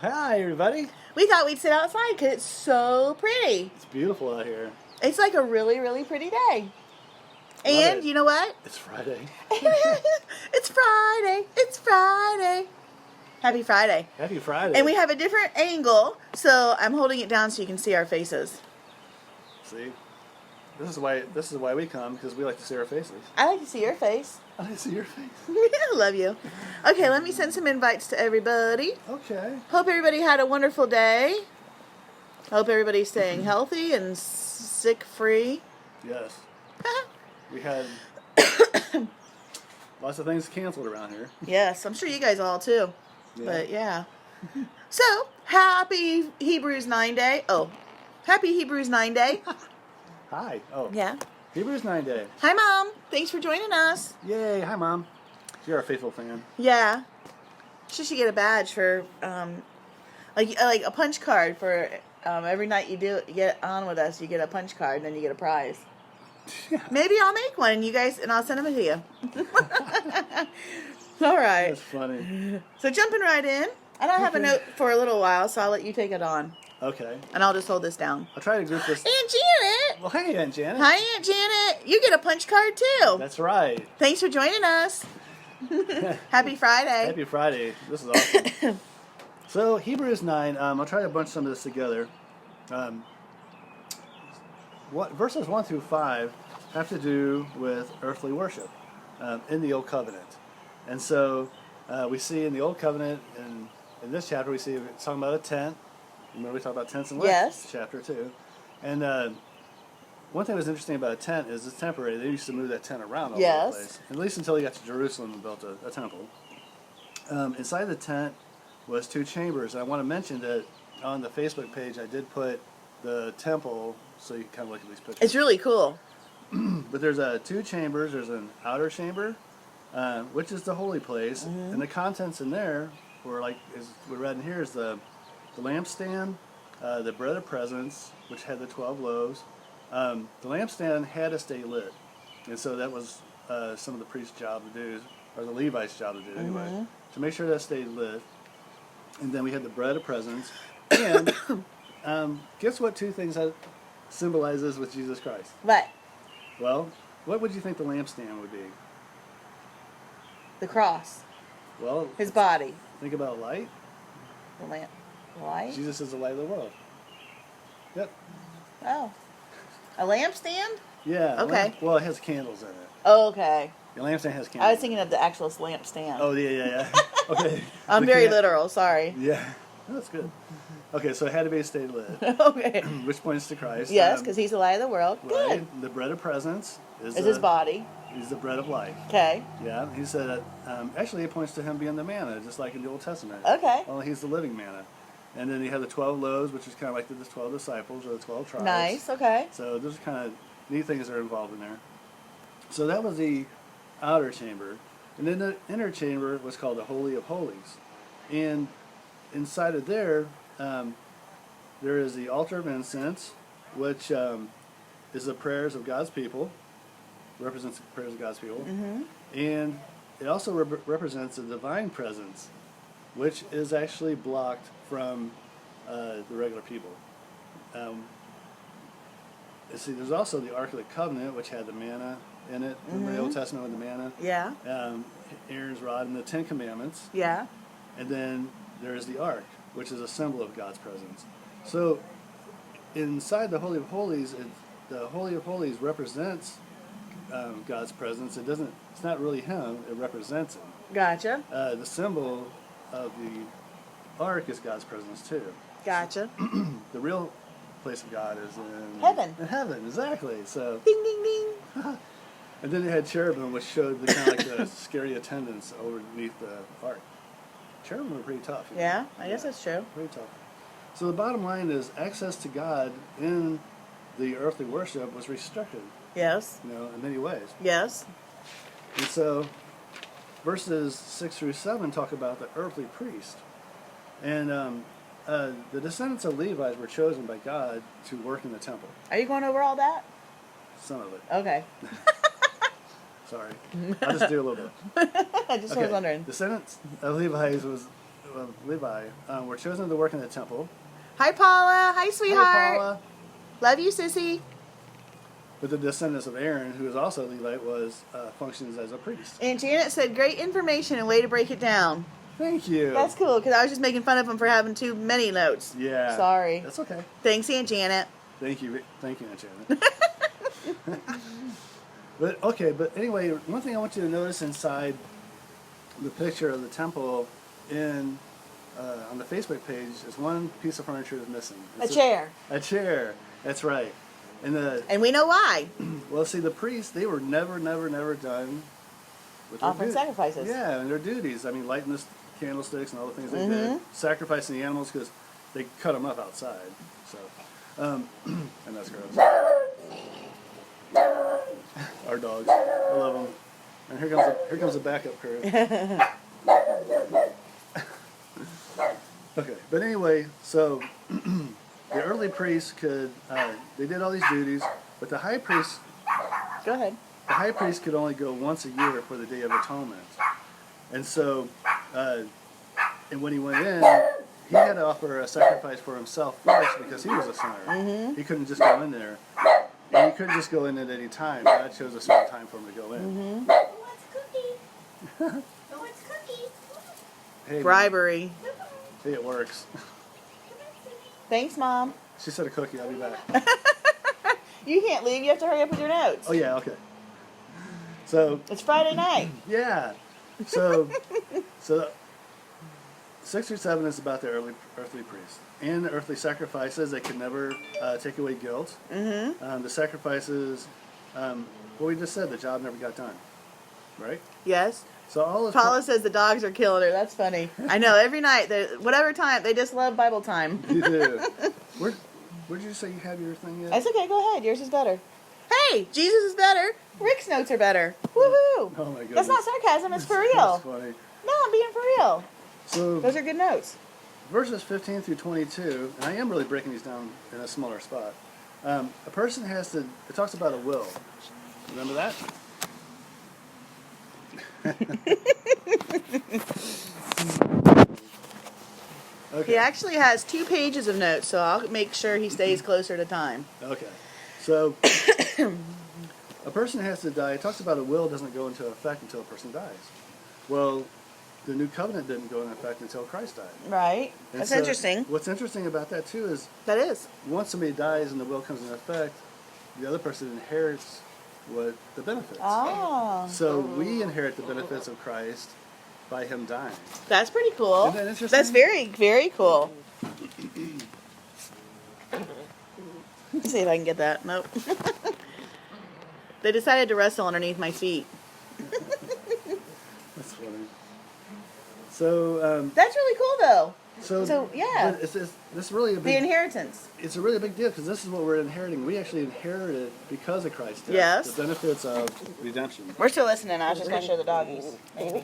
Hi, everybody. We thought we'd sit outside because it's so pretty. It's beautiful out here. It's like a really, really pretty day. Love And it. you know what? It's Friday. It's Friday. It's Friday. Happy Friday. Happy Friday. And we have a different angle, so I'm holding it down so you can see our faces. See, this is why we come, because we like to see our faces. I like to see your face. I like to see your face. I love you. Okay, let me send some invites to everybody. Okay. Hope everybody had a wonderful day. Hope everybody's staying healthy and sick free. Yes. We had lots of things canceled around here. Yes, I'm sure you guys all too. Yeah. But yeah. So, happy Hebrews 9 Day. Oh, happy Hebrews 9 Day. Hi. Oh. Yeah. Hebrews 9 Day. Hi, Mom. Thanks for joining us. Yay. Hi, Mom. You're a faithful fan. Yeah. She should get a badge for, like a punch card for every night you get on with us. You get a punch card, and then you get a prize. Yeah. Maybe I'll make one, and I'll send them to you. All right. That's funny. So jumping right in, and I have a note for a little while, so I'll let you take it on, Okay. and I'll just hold this down. I'll try to group this. Aunt Janet. Well, hey, Aunt Janet. Hi, Aunt Janet. You get a punch card too. That's right. Thanks for joining us. Happy Friday. Happy Friday. This is awesome. So, Hebrews 9, I'll try to bunch some of this together. Verses 1 through 5 have to do with earthly worship in the Old Covenant. And so, we see in the Old Covenant, in this chapter, we see it's talking about a tent. Remember we talked about tents in last chapter too. And one thing that was interesting about a tent is it's temporary. They used to move that tent around all over the place. At least until they got to Jerusalem and built a temple. Inside the tent was 2 chambers. And I want to mention that on the Facebook page I did put the temple so you can kind of look at these pictures. It's really cool. But there's 2 chambers. There's an outer chamber, which is the holy place. Mm-hmm. And the contents in there were like, as we read in here, is the lampstand, the bread of presence, which had the 12 loaves. The lampstand had to stay lit. And so that was some of the priest's job to do, or the Levites' job to do anyway, to make sure that stayed lit. And then we had the bread of presence. And guess what 2 things that symbolizes with Jesus Christ? What? Well, what would you think the lampstand would be? The cross. Well, His body. think about light. The lamp. Light? Jesus is the light of the world. Yep. Oh. A lampstand? Yeah. Okay. Well, it has candles in it. Oh, okay. The lampstand has candles. I was thinking of the actual lampstand. Oh, yeah. Okay. I'm very literal, sorry. Yeah. No, that's good. Okay, so it had to be stay lit, Okay. which points to Christ. Yes, because he's the light of the world. Right. Good. The bread of presence is It's his body. He's the bread of life. Okay. Yeah. He said that. Actually, it points to him being the manna, just like in the Old Testament. Okay. Well, he's the living manna. And then he had the 12 loaves, which is kind of like the 12 disciples or the 12 tribes. Nice, okay. So there's kind of neat things that are involved in there. So that was the outer chamber. And then the inner chamber was called the Holy of Holies. And inside of there, there is the altar of incense, which is the prayers of God's people, represents the prayers of God's people. Mm-hmm. And it also represents the divine presence, which is actually blocked from the regular people. See, there's also the Ark of the Covenant, which had the manna in it. Remember the Old Testament with the manna? Yeah. Aaron's rod and the 10 Commandments. Yeah. And then there's the Ark, which is a symbol of God's presence. So inside the Holy of Holies, the Holy of Holies represents God's presence. It's not really Him, it represents Him. Gotcha. The symbol of the Ark is God's presence too. Gotcha. The real place of God is in Heaven. In heaven, exactly. So, Ding, ding, ding. and then they had cherubim, which showed the kind of like the scary attendants underneath the ark. Cherubim were pretty tough. Yeah, I guess that's true. Pretty tough. So the bottom line is access to God in the earthly worship was restricted. Yes. In many ways. Yes. And so, verses 6 through 7 talk about the earthly priest, and the descendants of Levi were chosen by God to work in the temple. Are you going over all that? Some of it. Okay. Sorry. I'll just do a little bit. I just was wondering. Descendants of Levi of Levi were chosen to work in the temple. Hi, Paula. Hi, sweetheart. Hey, Paula. Love you, sissy. But the descendants of Aaron, who is also a Levite, functions as a priest. And Janet said, great information and way to break it down. Thank you. That's cool, because I was just making fun of him for having too many notes. Yeah. Sorry. That's okay. Thanks, Aunt Janet. Thank you, Aunt Janet. But anyway, one thing I want you to notice inside the picture of the temple on the Facebook page is one piece of furniture is missing. A chair. A chair. That's right. And we know why. Well, see, the priests, they were never done with their Offering sacrifices. Yeah, and their duties. I mean, lighting the candlesticks and all the things they did, sacrificing the animals because they cut them up outside. So, and that's gross. Our dogs, I love them. And here comes the backup crew. Okay, but anyway, so the early priests they did all these duties, but the high priest Go ahead. the high priest could only go once a year for the Day of Atonement. And so, and when he went in, he had to offer a sacrifice for himself first because he was a sinner. He couldn't just go in there. And he couldn't just go in at any time. God chose a certain time for him to go in. What's cookie? What's cookie? Hey, Bribery. hey, it works. Thanks, Mom. She said a cookie. I'll be back. You can't leave. You have to hurry up with your notes. Oh, yeah, okay. So, It's Friday night. yeah. So 6 through 7 is about the earthly priests and the earthly sacrifices. They could never take away guilt. The sacrifices, what we just said, the job never got done, right? Yes. So all of Paula says the dogs are killing her. That's funny. I know. Every night, whatever time, they just love Bible time. you do. Where did you say you have your thing yet? That's okay. Go ahead. Yours is better. Hey, Jesus is better. Rick's notes are better. Woohoo! Oh my goodness. That's not sarcasm. It's for real. That's funny. No, I'm being for real. So Those are good notes. verses 15 through 22, and I am really breaking these down in a smaller spot. A person has to. It talks about a will. Remember that? Okay. He actually has 2 pages of notes, so I'll make sure he stays closer to time. Okay. So a person has to die. It talks about a will doesn't go into effect until a person dies. Well, the new covenant didn't go into effect until Christ died. Right. And That's so interesting. What's interesting about that too is That is. once somebody dies and the will comes into effect, the other person inherits the benefits. Oh. So we inherit the benefits of Christ by him dying. That's pretty cool. Isn't that interesting? That's very, very cool. Let's see if I can get that. Nope. They decided to wrestle underneath my feet. That's funny. So, That's really cool, though. So, yeah. but this is really a The big. inheritance. It's a really big deal because this is what we're inheriting. We actually inherited because of Christ. Yes. The benefits of redemption. We're still listening. I was just going to show the doggies. Maybe.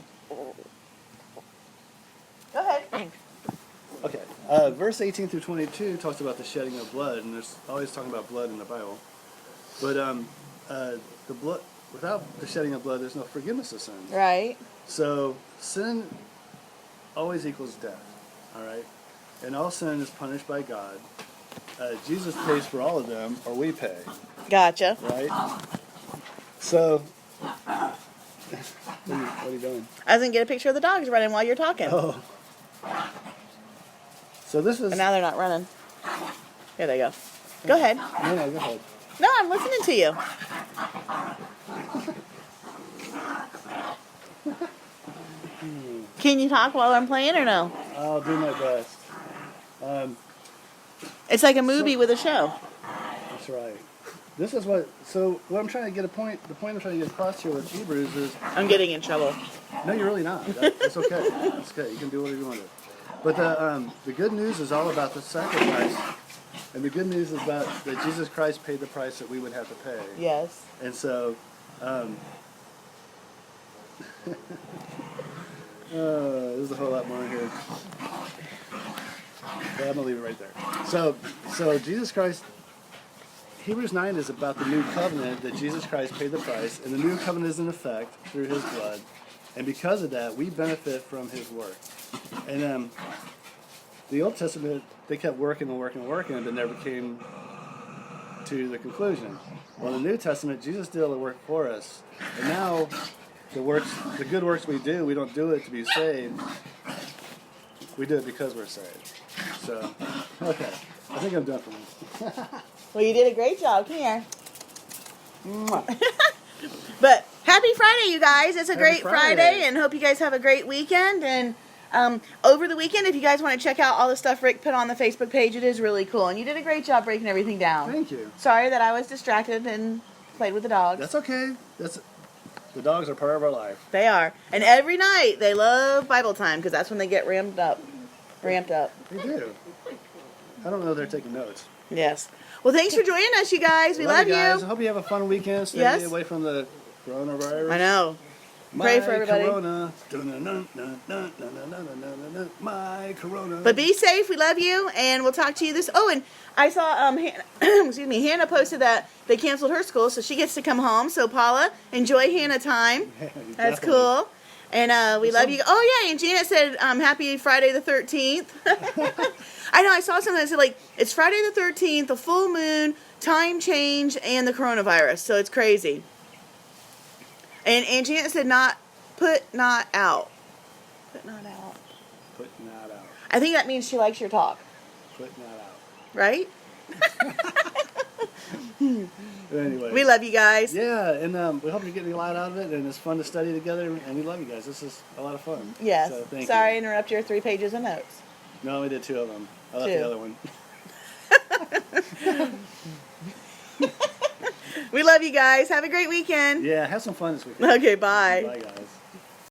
Go ahead. Okay. Verse 18 through 22 talks about the shedding of blood, and there's always talking about blood in the Bible. But the blood, without the shedding of blood, there's no forgiveness of sins. Right. So sin always equals death. All right, and all sin is punished by God. Jesus pays for all of them, or we pay. Gotcha. Right. So, what are you doing? I was going to get a picture of the dogs running while you're talking. Oh. So this is. But now they're not running. Here they go. Go ahead. No, go ahead. No, I'm listening to you. Can you talk while I'm playing or no? I'll do my best. It's like a movie with a show. That's right. This is what. So what I'm trying to get the point I'm trying to get across here with Hebrews is. I'm getting in trouble. No, you're really not. That's okay. That's okay. You can do whatever you want to do. But the good news is all about the sacrifice, and the good news is about that Jesus Christ paid the price that we would have to pay. Yes. And so, there's a whole lot more here. But I'm gonna leave it right there. So Jesus Christ. Hebrews 9 is about the new covenant that Jesus Christ paid the price, and the new covenant is in effect through his blood. And because of that, we benefit from his work. And the Old Testament, they kept working and working and working, but never came to the conclusion. Well, in the New Testament, Jesus did all the work for us. And now, the good works we do, we don't do it to be saved. We do it because we're saved. So, okay. I think I'm done for now. Well, you did a great job. Come here. Mwah. But happy Friday, you guys. It's a Happy great Friday. Friday, and hope you guys have a great weekend. And over the weekend, if you guys want to check out all the stuff Rick put on the Facebook page, it is really cool. And you did a great job breaking everything down. Thank you. Sorry that I was distracted and played with the dogs. That's okay. The dogs are part of our life. They are. And every night, they love Bible time because that's when they get ramped up. They do. I don't know if they're taking notes. Yes. Well, thanks for joining us, you guys. We love you guys. I you. hope you have a fun weekend. Stay Yes. away from the coronavirus. I know. Pray for everybody. Corona. My corona. But be safe. We love you, and we'll talk to you this. Oh, and I saw Hannah posted that they canceled her school, so she gets to come home. So Paula, enjoy Hannah time. That's Definitely. cool. And we love you. Oh yeah, and Janet said happy Friday the 13th. I know. I saw something that said like it's Friday the 13th, the full moon, time change, and the coronavirus. So it's crazy. And Janet said not out. Put not out. Putting that out. I think that means she likes your talk, Putting that out. right? Anyway. We love you guys. Yeah, and we hope you're getting a lot out of it, and it's fun to study together, and we love you guys. This is a lot of fun. Yes. So thank Sorry to you. interrupt your 3 pages of notes. No, we did 2 of them. I left 2. the other one. We love you guys. Have a great weekend. Yeah, have some fun this weekend. Okay, bye. Bye, guys.